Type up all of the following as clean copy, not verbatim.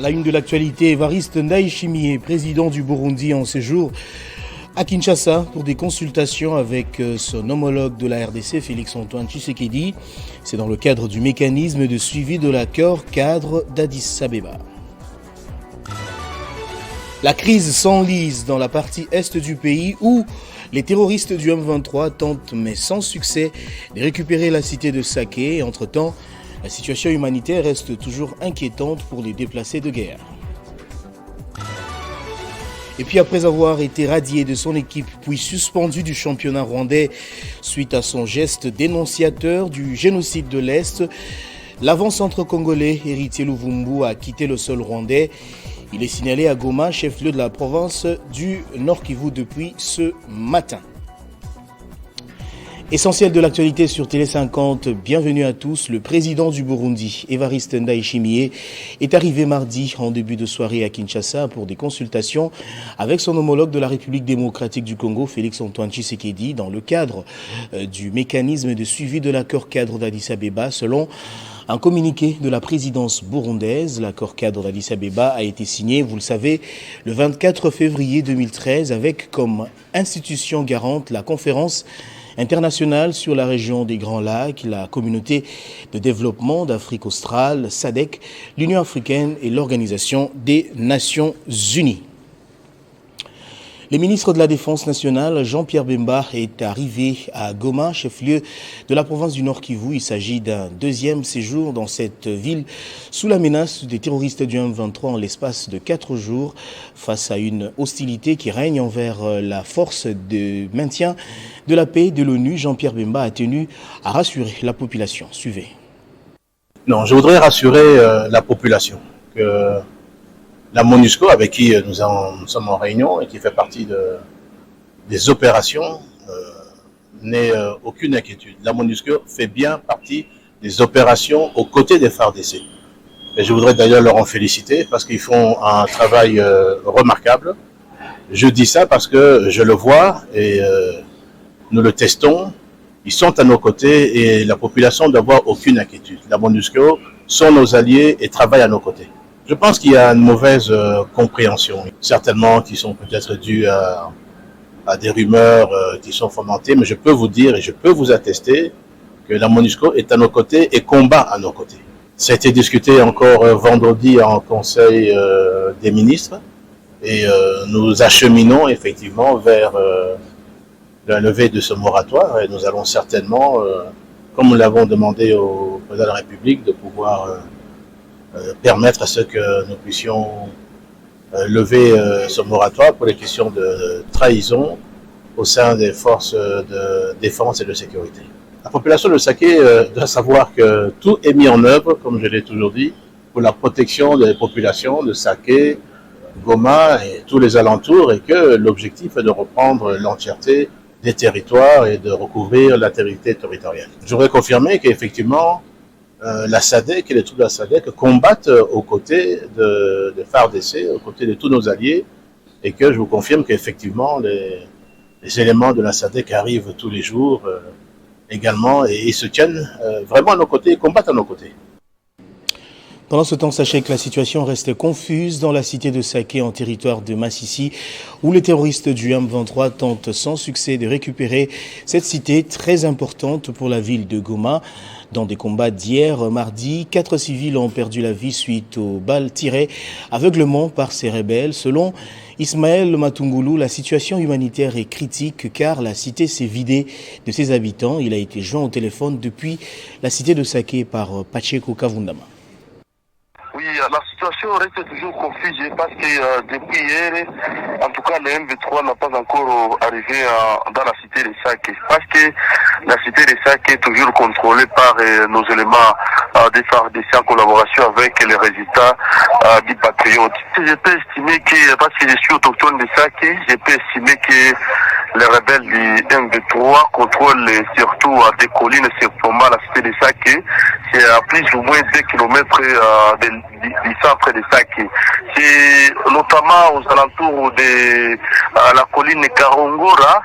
la une de l'actualité, Évariste Ndayishimiye, président du Burundi en séjour à Kinshasa pour des consultations avec son homologue de la RDC, Félix-Antoine Tshisekedi. C'est dans le cadre du mécanisme de suivi de l'accord cadre d'Addis Abeba. La crise s'enlise dans la partie est du pays où les terroristes du M23 tentent, mais sans succès, de récupérer la cité de Saké. Entre-temps, la situation humanitaire reste toujours inquiétante pour les déplacés de guerre. Et puis après avoir été radié de son équipe puis suspendu du championnat rwandais suite à son geste dénonciateur du génocide de l'Est, l'avant-centre congolais Héritier Luvumbu a quitté le sol rwandais. Il est signalé à Goma, chef-lieu de la province du Nord Kivu depuis ce matin. Essentiel de l'actualité sur Télé 50, bienvenue à tous. Le président du Burundi, Évariste Ndayishimiye, est arrivé mardi en début de soirée à Kinshasa pour des consultations avec son homologue de la République démocratique du Congo, Félix-Antoine Tshisekedi, dans le cadre du mécanisme de suivi de l'accord cadre d'Addis Abeba. Selon un communiqué de la présidence burundaise, l'accord cadre d'Addis Abeba a été signé, vous le savez, le 24 février 2013 avec comme institution garante la conférence internationale sur la région des Grands Lacs, la communauté de développement d'Afrique australe, SADC, l'Union africaine et l'Organisation des Nations Unies. Le ministre de la Défense nationale, Jean-Pierre Bemba, est arrivé à Goma, chef-lieu de la province du Nord Kivu. Il s'agit d'un deuxième séjour dans cette ville sous la menace des terroristes du M23 en l'espace de 4 jours face à une hostilité qui règne envers la force de maintien de la paix de l'ONU. Jean-Pierre Bemba a tenu à rassurer la population. Suivez. Non, je voudrais rassurer la population que la MONUSCO, avec qui nous sommes en réunion et qui fait partie des opérations, n'ait aucune inquiétude. La MONUSCO fait bien partie des opérations aux côtés des FARDC. Et je voudrais d'ailleurs leur en féliciter parce qu'ils font un travail remarquable. Je dis ça parce que je le vois et nous le testons. Ils sont à nos côtés et la population ne doit avoir aucune inquiétude. La MONUSCO sont nos alliés et travaillent à nos côtés. Je pense qu'il y a une mauvaise compréhension, certainement qui sont peut-être dues à des rumeurs qui sont fomentées, mais je peux vous dire et je peux vous attester que la MONUSCO est à nos côtés et combat à nos côtés. Ça a été discuté encore vendredi en Conseil des ministres et nous acheminons effectivement vers la levée de ce moratoire et nous allons certainement, comme nous l'avons demandé au président de la République, de pouvoir permettre à ce que nous puissions lever ce moratoire pour les questions de trahison au sein des forces de défense et de sécurité. La population de Saké doit savoir que tout est mis en œuvre, comme je l'ai toujours dit, pour la protection des populations de Saké, Goma et tous les alentours et que l'objectif est de reprendre l'entièreté des territoires et de recouvrir l'intégrité territoriale. Je voudrais confirmer qu'effectivement, la SADC et les troupes de la SADC combattent aux côtés de FARDC, aux côtés de tous nos alliés, et que je vous confirme qu'effectivement les éléments de la SADC arrivent tous les jours également et se tiennent vraiment à nos côtés et combattent à nos côtés. Pendant ce temps, sachez que la situation reste confuse dans la cité de Saké en territoire de Massissi, où les terroristes du M23 tentent sans succès de récupérer cette cité très importante pour la ville de Goma. Dans des combats d'hier, mardi, 4 civils ont perdu la vie suite aux balles tirées aveuglement par ces rebelles. Selon Ismaël Matungulu, la situation humanitaire est critique car la cité s'est vidée de ses habitants. Il a été joint au téléphone depuis la cité de Saké par Pacheco Kavundama. Oui, la situation reste toujours confuse parce que depuis hier, en tout cas, le M23 n'a pas encore arrivé dans la cité de Saké. Parce que la cité de Saké est toujours contrôlée par nos éléments des FARDC en collaboration avec les résultats du Patriote. Je peux estimer que, parce que je suis autochtone de Saké, je peux estimer que les rebelles du M23 contrôlent surtout des collines circumvant la cité de Saké. C'est à plus ou moins 2 kilomètres du centre de Saké. C'est notamment aux alentours de la colline Karongora,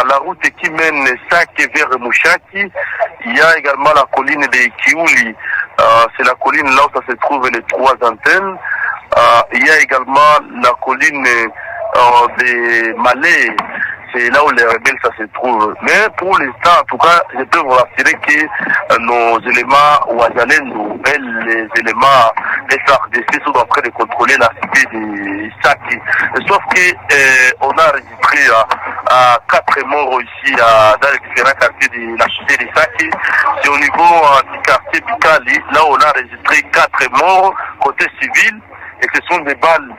la route qui mène Saké vers Mouchaki. Il y a également la colline de Kiouli. C'est la colline là où ça se trouve les 3 antennes. il y a également la colline des Malais. C'est là où les rebelles ça se trouve. Mais pour l'instant, en tout cas, je peux vous rassurer que nos éléments Ouazalendo et les éléments FARDC sont en train de contrôler la cité de Saki. Sauf que on a enregistré 4 morts ici dans les différents quartiers de la cité de Saki. C'est au niveau du quartier Bikali, là on a enregistré 4 morts côté civil. Et ce sont des balles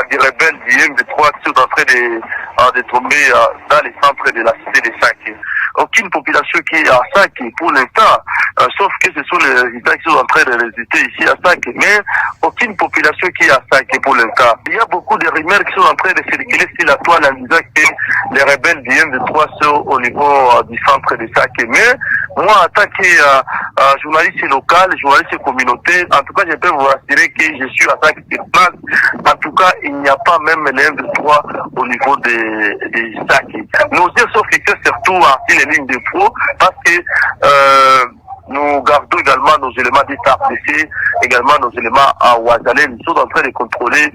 des rebelles du M23 qui sont en train de tomber dans les centres de la cité de Sake. Aucune population qui est à Sake pour l'instant, sauf que ce sont les résidents qui sont en train de résister ici à Sake, mais aucune population qui est à Sake pour l'instant. Il y a beaucoup de rumeurs qui sont en train de circuler sur la toile en disant que les rebelles du M23 sont au niveau du centre de Sake. Mais moi, en tant que journaliste local, journaliste communautaire, en tout cas, je peux vous assurer que je suis à Sake sur place. En tout cas, il n'y a pas même les M23 au niveau des Sake. Nos officiers surtout sur les lignes de pro parce que nous gardons également nos éléments d'FARDC, également nos éléments à Ouazalé. Nous sommes en train de contrôler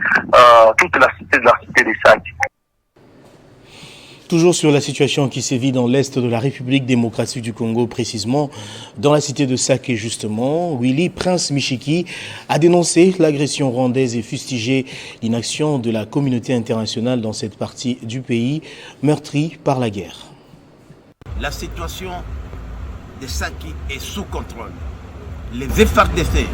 toute la cité des Sake. Toujours sur la situation qui sévit dans l'est de la République démocratique du Congo, précisément dans la cité de Sake justement, Willy Prince Michiki a dénoncé l'agression rwandaise et fustigé l'inaction de la communauté internationale dans cette partie du pays meurtrie par la guerre. La situation de Sake est sous contrôle. Les FARDC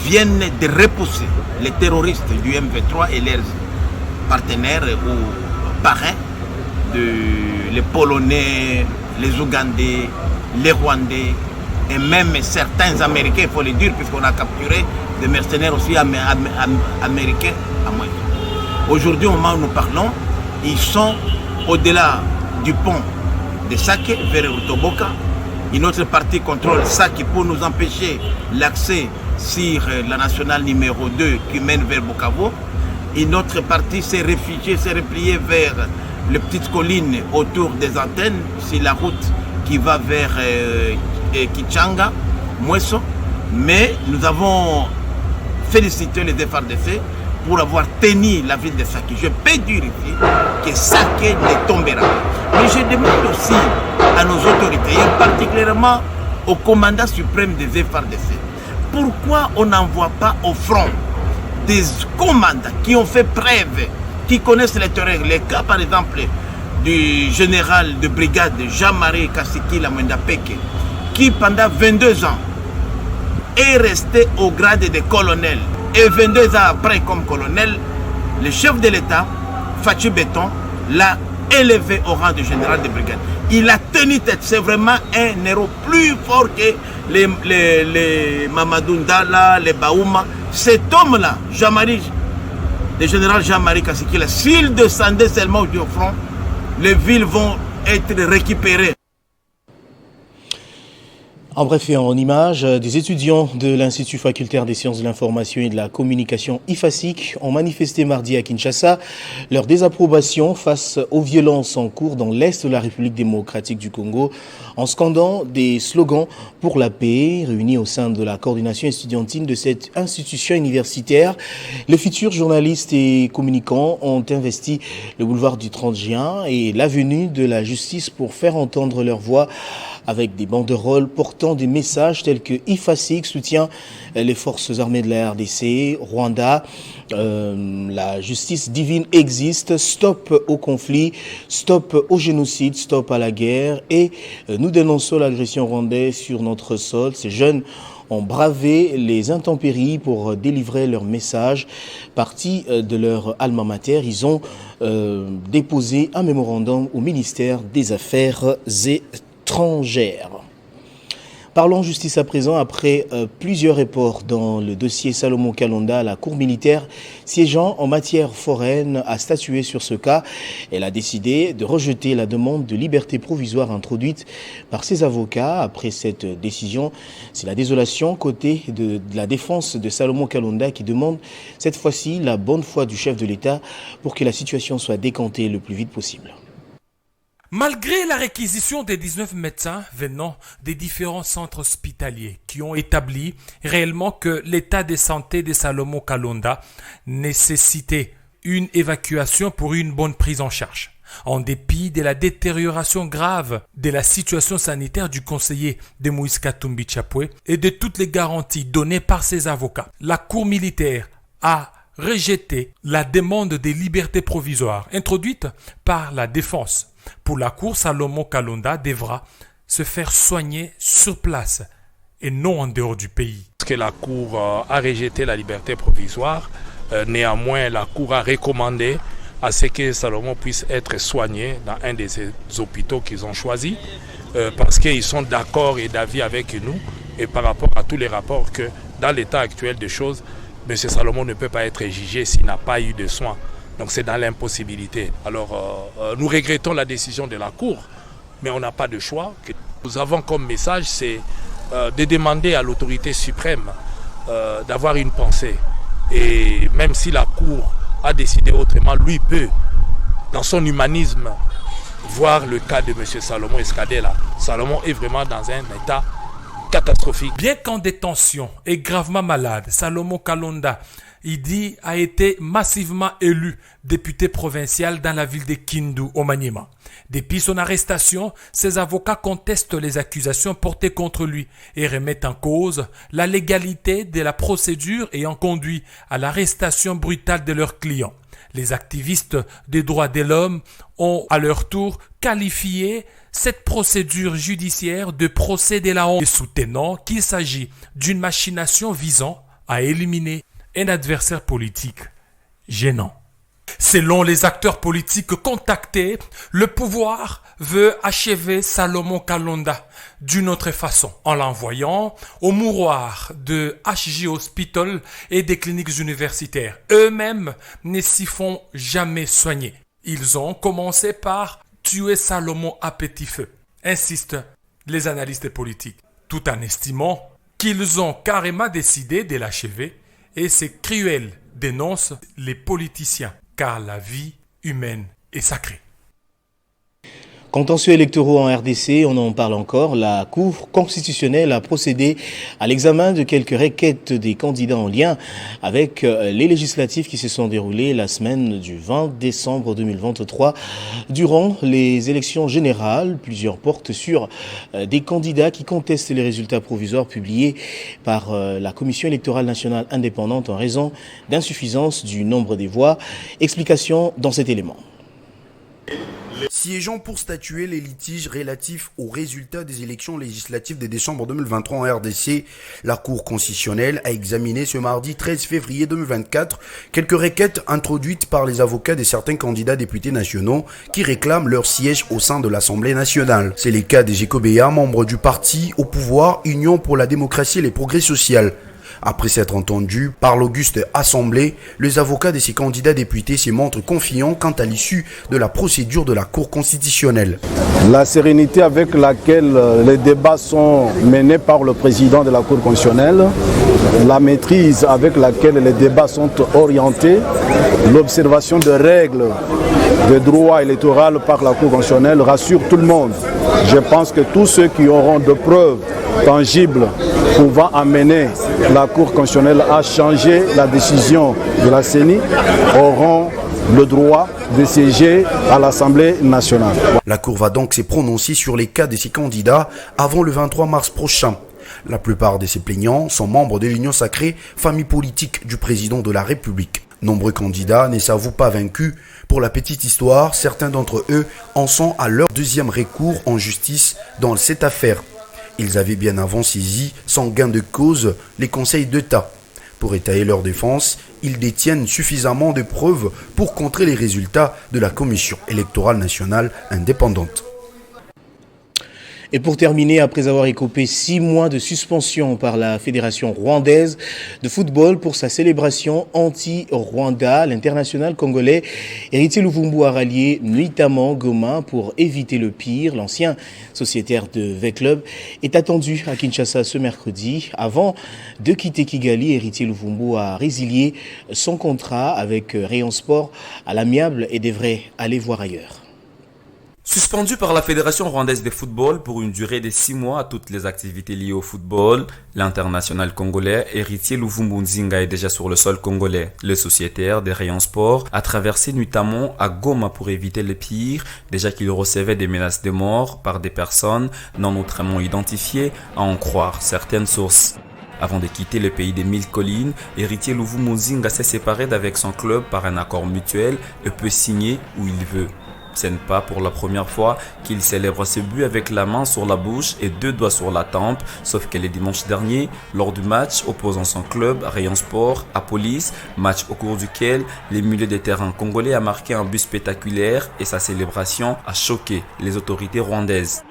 viennent de repousser les terroristes du M23 et leurs partenaires ou parrains, les Polonais, les Ougandais, les Rwandais et même certains Américains, il faut le dire, puisqu'on a capturé des mercenaires aussi américains à Moïse. Aujourd'hui, au moment où nous parlons, ils sont au-delà du pont de Sake vers Rutoboka. Une autre partie contrôle Sake pour nous empêcher l'accès sur la nationale numéro 2 qui mène vers Bukavu. Une autre partie s'est réfugiée, s'est repliée vers les petites collines autour des antennes, c'est la route qui va vers Kichanga, Mweso. Mais nous avons félicité les FARDC pour avoir tenu la ville de Sake. Je peux dire ici que Sake ne tombera. Mais je demande aussi à nos autorités, et particulièrement au commandant suprême des FARDC, pourquoi on n'envoie pas au front des commandants qui ont fait preuve, qui connaissent les terrains, les cas par exemple du général de brigade Jean-Marie Kassiki Lamwenda-Peke, qui pendant 22 ans est resté au grade de colonel. Et 22 ans après comme colonel, le chef de l'État, Fatou Béton, l'a élevé au rang de général de brigade. Il a tenu tête, c'est vraiment un héros plus fort que les Mamadou Ndala, les Baouma. Cet homme-là, Jean-Marie, le général Jean-Marie Kassiki, s'il descendait seulement au front, les villes vont être récupérées. En bref et en images, des étudiants de l'Institut facultaire des sciences de l'information et de la communication IFASIC ont manifesté mardi à Kinshasa leur désapprobation face aux violences en cours dans l'est de la République démocratique du Congo en scandant des slogans pour la paix réunis au sein de la coordination estudiantine de cette institution universitaire. Les futurs journalistes et communicants ont investi le boulevard du 30 juin et l'avenue de la justice pour faire entendre leur voix avec des banderoles portant des messages tels que IFASIC soutient les forces armées de la RDC, Rwanda, la justice divine existe, stop au conflit, stop au génocide, stop à la guerre et nous dénonçons l'agression rwandaise sur notre sol. Ces jeunes ont bravé les intempéries pour délivrer leur message. Partis de leur alma mater, ils ont déposé un mémorandum au ministère des Affaires étrangères. Parlons justice à présent. Après plusieurs reports dans le dossier Salomon Kalonda, la Cour militaire siégeant en matière foraine a statué sur ce cas. Elle a décidé de rejeter la demande de liberté provisoire introduite par ses avocats. Après cette décision, c'est la désolation côté de la défense de Salomon Kalonda qui demande cette fois-ci la bonne foi du chef de l'État pour que la situation soit décantée le plus vite possible. Malgré la réquisition des 19 médecins venant des différents centres hospitaliers qui ont établi réellement que l'état de santé de Salomon Kalonda nécessitait une évacuation pour une bonne prise en charge, en dépit de la détérioration grave de la situation sanitaire du conseiller de Moïse Katumbi Chapwe et de toutes les garanties données par ses avocats, la Cour militaire a rejeté la demande de liberté provisoire introduite par la défense. Pour la Cour, Salomon Kalonda devra se faire soigner sur place et non en dehors du pays. Parce que la Cour a rejeté la liberté provisoire, néanmoins la Cour a recommandé à ce que Salomon puisse être soigné dans un de ces hôpitaux qu'ils ont choisis, parce qu'ils sont d'accord et d'avis avec nous et par rapport à tous les rapports que dans l'état actuel des choses, M. Salomon ne peut pas être jugé s'il n'a pas eu de soins. Donc c'est dans l'impossibilité. Alors nous regrettons la décision de la Cour, mais on n'a pas de choix. Ce que nous avons comme message, c'est de demander à l'autorité suprême d'avoir une pensée. Et même si la Cour a décidé autrement, lui peut, dans son humanisme, voir le cas de M. Salomon Escadela. Salomon est vraiment dans un état catastrophique. Bien qu'en détention et gravement malade, Salomon Kalonda a été massivement élu député provincial dans la ville de Kindu, au Maniema. Depuis son arrestation, ses avocats contestent les accusations portées contre lui et remettent en cause la légalité de la procédure ayant conduit à l'arrestation brutale de leurs clients. Les activistes des droits de l'homme ont à leur tour qualifié cette procédure judiciaire de procès de la honte, soutenant qu'il s'agit d'une machination visant à éliminer un adversaire politique gênant. Selon les acteurs politiques contactés, le pouvoir veut achever Salomon Kalonda d'une autre façon, en l'envoyant au mouroir de HJ Hospital et des cliniques universitaires. Eux-mêmes ne s'y font jamais soigner. Ils ont commencé par tuer Salomon à petit feu, insistent les analystes politiques, tout en estimant qu'ils ont carrément décidé de l'achever. Et c'est cruel, dénoncent les politiciens, car la vie humaine est sacrée. Contentieux électoraux en RDC, on en parle encore. La Cour constitutionnelle a procédé à l'examen de quelques requêtes des candidats en lien avec les législatives qui se sont déroulées la semaine du 20 décembre 2023. Durant les élections générales, plusieurs portent sur des candidats qui contestent les résultats provisoires publiés par la Commission électorale nationale indépendante en raison d'insuffisance du nombre des voix. Explication dans cet élément. Siégeant pour statuer les litiges relatifs aux résultats des élections législatives de décembre 2023 en RDC, la Cour constitutionnelle a examiné ce mardi 13 février 2024 quelques requêtes introduites par les avocats de certains candidats députés nationaux qui réclament leur siège au sein de l'Assemblée nationale. C'est le cas de Jekobea, membre du parti au pouvoir Union pour la démocratie et les progrès sociaux. Après s'être entendu par l'auguste Assemblée, les avocats de ces candidats députés se montrent confiants quant à l'issue de la procédure de la Cour constitutionnelle. La sérénité avec laquelle les débats sont menés par le président de la Cour constitutionnelle, la maîtrise avec laquelle les débats sont orientés, l'observation de règles de droit électoral par la Cour constitutionnelle rassure tout le monde. Je pense que tous ceux qui auront de preuves tangibles pouvant amener la Cour constitutionnelle à changer la décision de la CENI auront le droit de siéger à l'Assemblée nationale. La Cour va donc se prononcer sur les cas de ces candidats avant le 23 mars prochain. La plupart de ces plaignants sont membres de l'Union sacrée, famille politique du président de la République. Nombreux candidats ne s'avouent pas vaincus. Pour la petite histoire, certains d'entre eux en sont à leur deuxième recours en justice dans cette affaire. Ils avaient bien avant saisi, sans gain de cause, les conseils d'État. Pour étayer leur défense, ils détiennent suffisamment de preuves pour contrer les résultats de la Commission électorale nationale indépendante. Et pour terminer, après avoir écopé 6 mois de suspension par la Fédération rwandaise de football pour sa célébration anti-Rwanda, l'international congolais Héritier Luvumbu a rallié nuitamment Goma pour éviter le pire. L'ancien sociétaire de V-Club est attendu à Kinshasa ce mercredi. Avant de quitter Kigali, Héritier Luvumbu a résilié son contrat avec Rayon Sport à l'amiable et devrait aller voir ailleurs. Suspendu par la Fédération rwandaise de football pour une durée de 6 mois à toutes les activités liées au football, l'international congolais Héritier Luvumbu Nzinga est déjà sur le sol congolais. Le sociétaire des rayons sport a traversé notamment à Goma pour éviter le pire, déjà qu'il recevait des menaces de mort par des personnes non autrement identifiées, à en croire certaines sources. Avant de quitter le pays des 1000 collines, Héritier Luvumbu Nzinga s'est séparé d'avec son club par un accord mutuel et peut signer où il veut. Ce n'est pas pour la première fois qu'il célèbre ce but avec la main sur la bouche et 2 doigts sur la tempe, sauf que le dimanche dernier, lors du match opposant son club Rayon Sport à Police, match au cours duquel les milieux de terrain congolais a marqué un but spectaculaire et sa célébration a choqué les autorités rwandaises.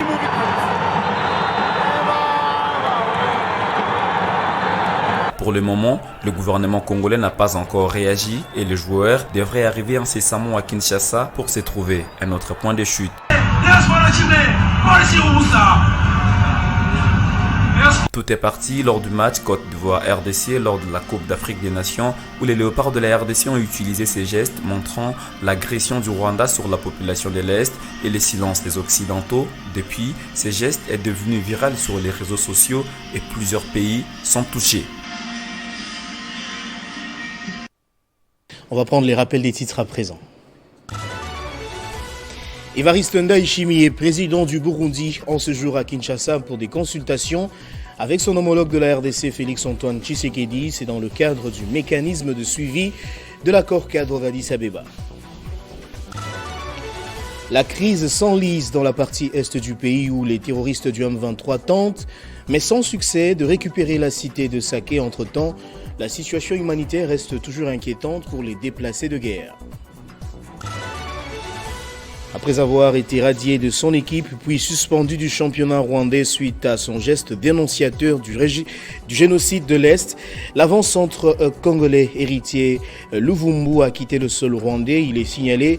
Pour le moment, le gouvernement congolais n'a pas encore réagi et le joueur devrait arriver incessamment à Kinshasa pour se trouver un autre point de chute. Tout est parti lors du match Côte d'Ivoire-RDC lors de la Coupe d'Afrique des Nations où les léopards de la RDC ont utilisé ces gestes montrant l'agression du Rwanda sur la population de l'Est et le silence des Occidentaux. Depuis, ces gestes est devenu viral sur les réseaux sociaux et plusieurs pays sont touchés. On va prendre les rappels des titres à présent. Évariste Ndayishimiye, président du Burundi, en séjour à Kinshasa pour des consultations avec son homologue de la RDC, Félix-Antoine Tshisekedi. C'est dans le cadre du mécanisme de suivi de l'accord cadre d'Addis Abeba. La crise s'enlise dans la partie est du pays où les terroristes du M23 tentent, mais sans succès, de récupérer la cité de Saké. Entre-temps, la situation humanitaire reste toujours inquiétante pour les déplacés de guerre. Après avoir été radié de son équipe puis suspendu du championnat rwandais suite à son geste dénonciateur du génocide de l'Est, l'avant-centre congolais Héritier Luvumbu a quitté le sol rwandais. Il est signalé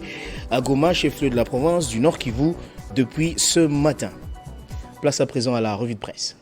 à Goma, chef-lieu de la province du Nord Kivu, depuis ce matin. Place à présent à la revue de presse.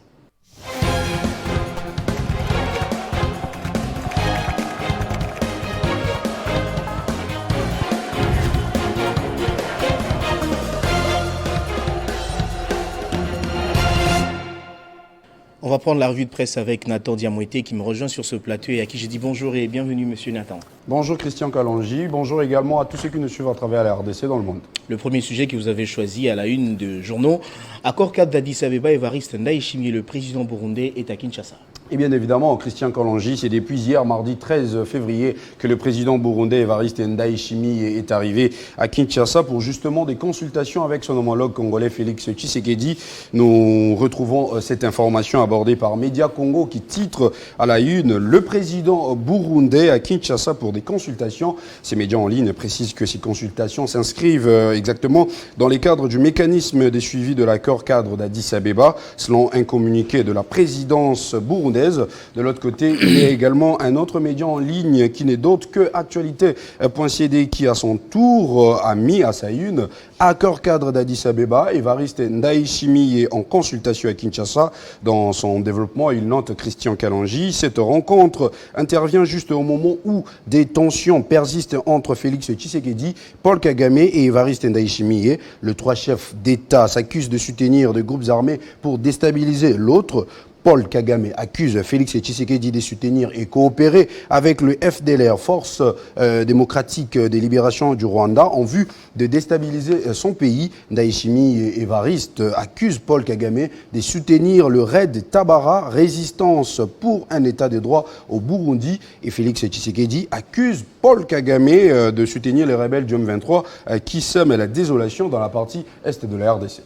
On va prendre la revue de presse avec Nathan Diamoueté qui me rejoint sur ce plateau et à qui je dis bonjour et bienvenue monsieur Nathan. Bonjour Christian Kalonji, bonjour également à tous ceux qui nous suivent à travers la RDC dans le monde. Le premier sujet que vous avez choisi à la une de journaux, accord cadre d'Addis Abeba, Évariste Ndayishimiye, le président burundais, est à Kinshasa. Et bien évidemment, Christian Kalonji, c'est depuis hier, mardi 13 février, que le président burundais Évariste Ndayishimiye est arrivé à Kinshasa pour justement des consultations avec son homologue congolais Félix Tshisekedi. Nous retrouvons cette information abordée par Média Congo qui titre à la une « Le président burundais à Kinshasa pour des consultations ». Ces médias en ligne précisent que ces consultations s'inscrivent exactement dans les cadres du mécanisme de suivi de l'accord cadre d'Addis Abeba, selon un communiqué de la présidence burundaise. De l'autre côté, il y a également un autre média en ligne qui n'est d'autre que Actualité.cd qui, à son tour, a mis à sa une accord cadre d'Addis Abeba. Évariste Ndayishimiye en consultation à Kinshasa. Dans son développement, il note Christian Kalonji. Cette rencontre intervient juste au moment où des tensions persistent entre Félix Tshisekedi, Paul Kagame et Évariste Ndayishimiye. Les 3 chefs d'État s'accusent de soutenir des groupes armés pour déstabiliser l'autre. Paul Kagame accuse Félix Tshisekedi de soutenir et coopérer avec le FDLR, Force démocratique de libération du Rwanda, en vue de déstabiliser son pays. Ndayishimiye et Évariste accusent Paul Kagame de soutenir le raid Tabara, résistance pour un état de droit au Burundi. Et Félix Tshisekedi accuse Paul Kagame de soutenir les rebelles du M23 qui sèment la désolation dans la partie est de la RDC.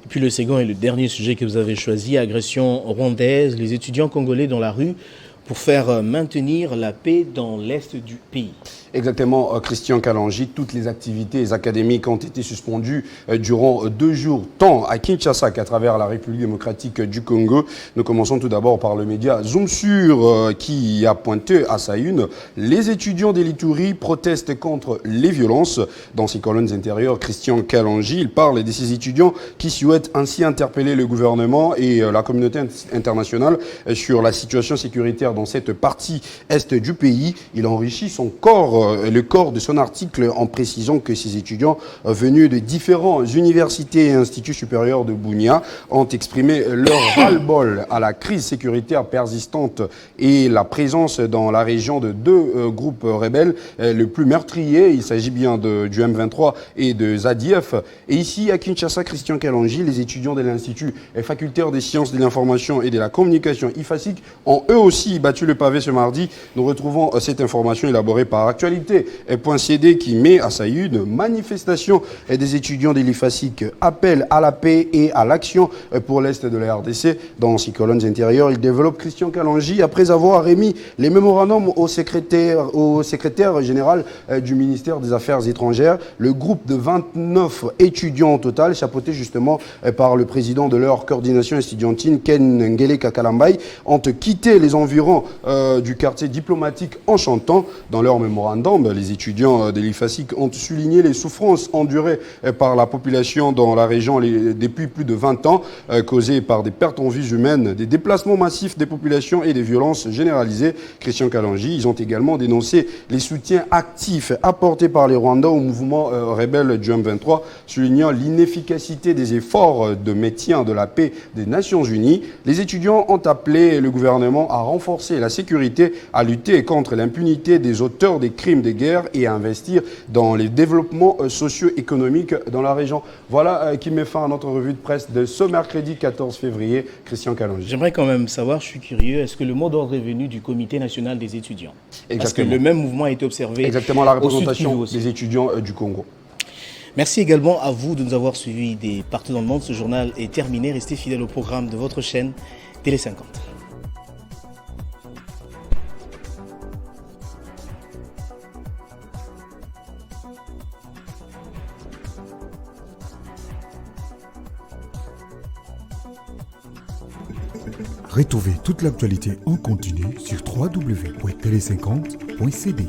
Et puis le second et le dernier sujet que vous avez choisi, agression rwandaise, les étudiants congolais dans la rue pour faire maintenir la paix dans l'est du pays. Exactement, Christian Kalonji. Toutes les activités académiques ont été suspendues durant 2 jours, tant à Kinshasa qu'à travers la République démocratique du Congo. Nous commençons tout d'abord par le média Zoom Sur qui a pointé à sa une « Les étudiants d'Elituri protestent contre les violences ». Dans ses colonnes intérieures, Christian Kalonji, il parle de ces étudiants qui souhaitent ainsi interpeller le gouvernement et la communauté internationale sur la situation sécuritaire dans cette partie est du pays. Il enrichit le corps de son article en précisant que ces étudiants venus de différentes universités et instituts supérieurs de Bunia ont exprimé leur ras-le-bol à la crise sécuritaire persistante et la présence dans la région de deux groupes rebelles le plus meurtrier. Il s'agit bien du M23 et de ZADIF. Et ici, à Kinshasa, Christian Kalonji, les étudiants de l'Institut facultaire des sciences de l'information et de la communication IFASIC ont eux aussi battu le pavé ce mardi. Nous retrouvons cette information élaborée par Actualité.cd qui met à sa une manifestation des étudiants de l'IFASIC, appel à la paix et à l'action pour l'Est de la RDC. Dans ses colonnes intérieures, il développe Christian Kalonji après avoir remis les mémorandums au secrétaire général du ministère des Affaires étrangères. Le groupe de 29 étudiants au total, chapeauté justement par le président de leur coordination estudiantine, Ken Ngele Kakalambay, ont quitté les environs du quartier diplomatique en chantant. Dans leur mémorandum, les étudiants de l'IFASIC ont souligné les souffrances endurées par la population dans la région depuis plus de 20 ans, causées par des pertes en vies humaines, des déplacements massifs des populations et des violences généralisées. Christian Kalonji, ils ont également dénoncé les soutiens actifs apportés par les Rwandais au mouvement rebelle du M23, soulignant l'inefficacité des efforts de maintien de la paix des Nations Unies. Les étudiants ont appelé le gouvernement à renforcer la sécurité, à lutter contre l'impunité des auteurs des crimes de guerre et à investir dans les développements socio-économiques dans la région. Voilà qui met fin à notre revue de presse de ce mercredi 14 février. Christian Kalonji. J'aimerais quand même savoir, je suis curieux, est-ce que le mot d'ordre est venu du Comité national des étudiants? Exactement. Parce que le même mouvement a été observé. Exactement, la représentation des étudiants du Congo. Merci également à vous de nous avoir suivis partout dans le monde. Ce journal est terminé. Restez fidèles au programme de votre chaîne Télé 50. Retrouvez toute l'actualité en continu sur www.tele50.cd.